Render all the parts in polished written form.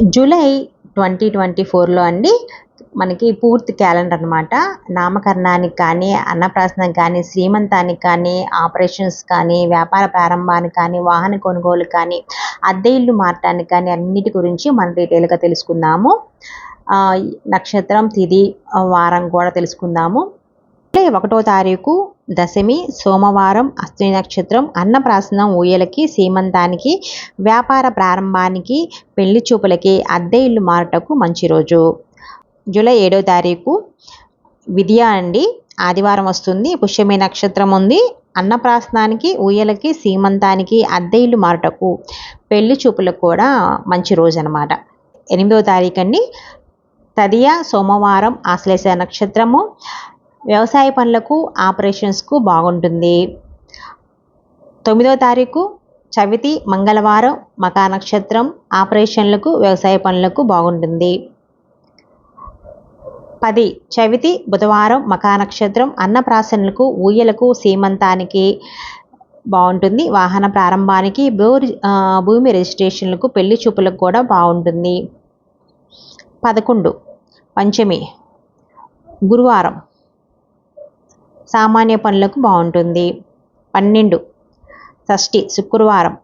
July 2024లో అండి మనకి పూర్తి క్యాలెండర్ అనమాట. నామకరణానికి కానీ, అన్నప్రాసనకి కానీ, శ్రీమంతానికి కానీ, ఆపరేషన్స్ కానీ, వ్యాపార ప్రారంభానికి కానీ, వాహన కొనుగోలుకి కానీ, అద్దె ఇల్లు మారటానికి కానీ అన్నిటి గురించి మనం డీటెయిల్గా తెలుసుకుందాము. నక్షత్రం, తిథి, వారం కూడా తెలుసుకుందాము. 1వ తారీఖు దశమి సోమవారం, అశ్విని నక్షత్రం, అన్నప్రాసనం, ఊయలకి, సీమంతానికి, వ్యాపార ప్రారంభానికి, పెళ్లి చూపులకి, అద్దె ఇల్లు మారటకు మంచి రోజు. జూలై 7వ తారీఖు విద్య అండి, ఆదివారం వస్తుంది. పుష్యమి నక్షత్రం ఉంది. అన్నప్రాసనానికి, ఊయలకి, సీమంతానికి, అద్దె ఇల్లు మారటకు, పెళ్లి చూపులకు కూడా మంచి రోజు అనమాట. 8వ తారీఖు అండి తదియ సోమవారం, ఆశ్లేష నక్షత్రము, వ్యవసాయ పనులకు, ఆపరేషన్స్కు బాగుంటుంది. 9వ తారీఖు చవితి మంగళవారం, మకా నక్షత్రం, ఆపరేషన్లకు, వ్యవసాయ పనులకు బాగుంటుంది. 10 చవితి బుధవారం, మకా నక్షత్రం, అన్నప్రాసనలకు, ఊయలకు, సీమంతానికి బాగుంటుంది. వాహన ప్రారంభానికి, భూమి రిజిస్ట్రేషన్లకు, పెళ్లి చూపులకు కూడా బాగుంటుంది. 11 పంచమి గురువారం, సామాన్య పనులకు బాగుంటుంది. 12 షష్ఠి శుక్రవారం,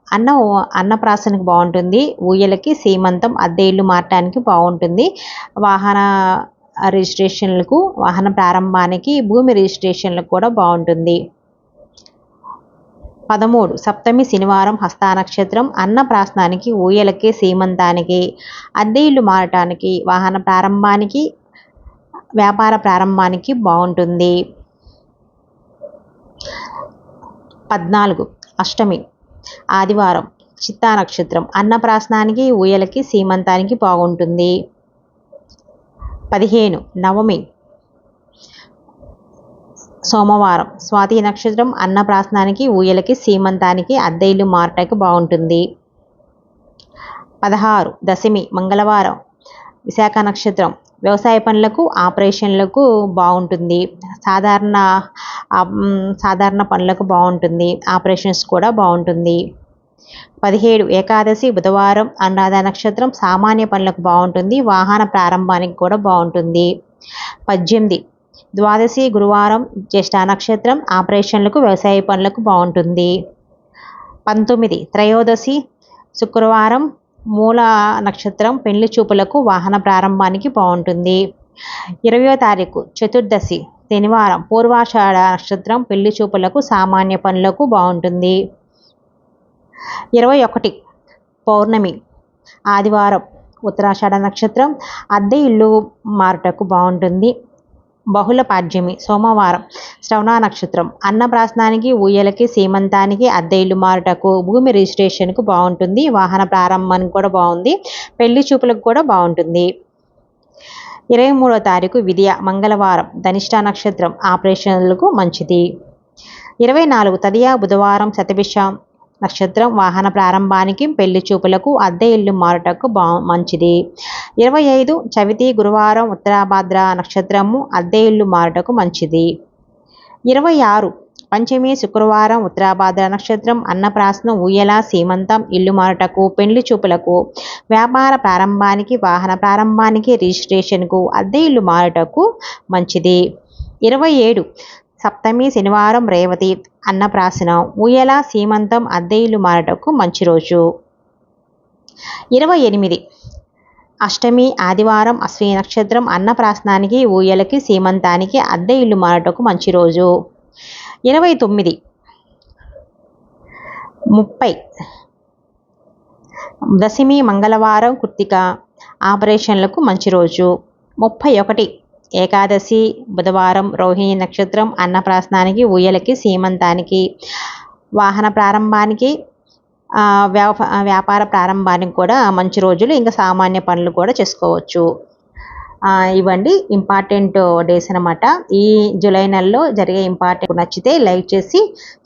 అన్నప్రాసనకు బాగుంటుంది. ఊయలకి, సీమంతం, అద్దె ఇల్లు మారటానికి బాగుంటుంది. వాహన రిజిస్ట్రేషన్లకు, వాహన ప్రారంభానికి, భూమి రిజిస్ట్రేషన్లకు కూడా బాగుంటుంది. 13 సప్తమి శనివారం, హస్త నక్షత్రం, అన్నప్రాసనానికి, ఊయలకి, సీమంతానికి, అద్దె ఇల్లు మారటానికి, వాహన ప్రారంభానికి, వ్యాపార ప్రారంభానికి బాగుంటుంది. 14 అష్టమి ఆదివారం, చిత్తా నక్షత్రం, అన్నప్రాసనానికి, ఊయలకి, సీమంతానికి బాగుంటుంది. 15 నవమి సోమవారం, స్వాతి నక్షత్రం, అన్నప్రాసనానికి, ఊయలకి, సీమంతానికి, అద్దె ఇల్లు మారటానికి బాగుంటుంది. 16 దశమి మంగళవారం, విశాఖ నక్షత్రం, వ్యవసాయ పనులకు, ఆపరేషన్లకు బాగుంటుంది. సాధారణ పనులకు బాగుంటుంది. ఆపరేషన్స్ కూడా బాగుంటుంది. 17 ఏకాదశి బుధవారం, అనురాధ నక్షత్రం, సామాన్య పనులకు బాగుంటుంది. వాహన ప్రారంభానికి కూడా బాగుంటుంది. 18 ద్వాదశి గురువారం, జ్యేష్ఠ నక్షత్రం, ఆపరేషన్లకు, వ్యవసాయ పనులకు బాగుంటుంది. 19 త్రయోదశి శుక్రవారం, మూల నక్షత్రం, పెళ్లి చూపులకు, వాహన ప్రారంభానికి బాగుంటుంది. 20వ తారీఖు చతుర్దశి శనివారం, పూర్వాషాఢ నక్షత్రం, పెళ్లి చూపులకు, సామాన్య పనులకు బాగుంటుంది. 21 పౌర్ణమి ఆదివారం, ఉత్తరాషాఢ నక్షత్రం, అద్దె ఇల్లు మారుటకు బాగుంటుంది. బహుళ పాడ్యమి సోమవారం, శ్రవణ నక్షత్రం, అన్నప్రాసనానికి, ఊయలకి, సీమంతానికి, అద్దె ఇల్లు మారుటకు, భూమి రిజిస్ట్రేషన్కు బాగుంటుంది. వాహన ప్రారంభానికి కూడా బాగుంది. పెళ్లి చూపులకు కూడా బాగుంటుంది. 23వ తారీఖు విద్య మంగళవారం, ధనిష్ట నక్షత్రం, ఆపరేషన్లకు మంచిది. 24 తదియ బుధవారం, శతభిష నక్షత్రం, వాహన ప్రారంభానికి, పెళ్లి చూపులకు, అద్దె ఇల్లు మారుటకు మంచిది. 25 చవితి గురువారం, ఉత్తరాభాద్ర నక్షత్రము, అద్దె ఇల్లు మారుటకు మంచిది. 26 పంచమి శుక్రవారం, ఉత్తరాభాద్ర నక్షత్రం, అన్నప్రాసనం, ఊయల, సీమంతం, ఇల్లు మారుటకు, పెళ్లి చూపులకు, వ్యాపార ప్రారంభానికి, వాహన ప్రారంభానికి, రిజిస్ట్రేషన్కు, అద్దె ఇల్లు మారుటకు మంచిది. 27 సప్తమి శనివారం, రేవతి, అన్నప్రాసనం, ఊయల, సీమంతం, అద్దె ఇల్లు మారుటకు మంచి రోజు. 28 అష్టమి ఆదివారం, అశ్విని నక్షత్రం, అన్నప్రాసనానికి, ఊయలకి, సీమంతానికి, అద్దె ఇల్లు మారుటకు మంచి రోజు. 29 30 దశమి మంగళవారం, కృత్తిక, ఆపరేషన్లకు మంచి రోజు. 31 ఏకాదశి బుధవారం, రోహిణి నక్షత్రం, అన్నప్రాసనానికి, ఊయలకి, సీమంతానికి, వాహన ప్రారంభానికి, వ్యాపార ప్రారంభానికి కూడా మంచి రోజులు. ఇంకా సామాన్య పనులు కూడా చేసుకోవచ్చు. ఇవ్వండి ఇంపార్టెంట్ డేస్ అనమాట. ఈ జూలై నెలలో జరిగే ఇంపార్టెంట్. నచ్చితే లైక్ చేసి,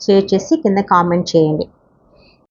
షేర్ చేసి, కింద కామెంట్ చేయండి.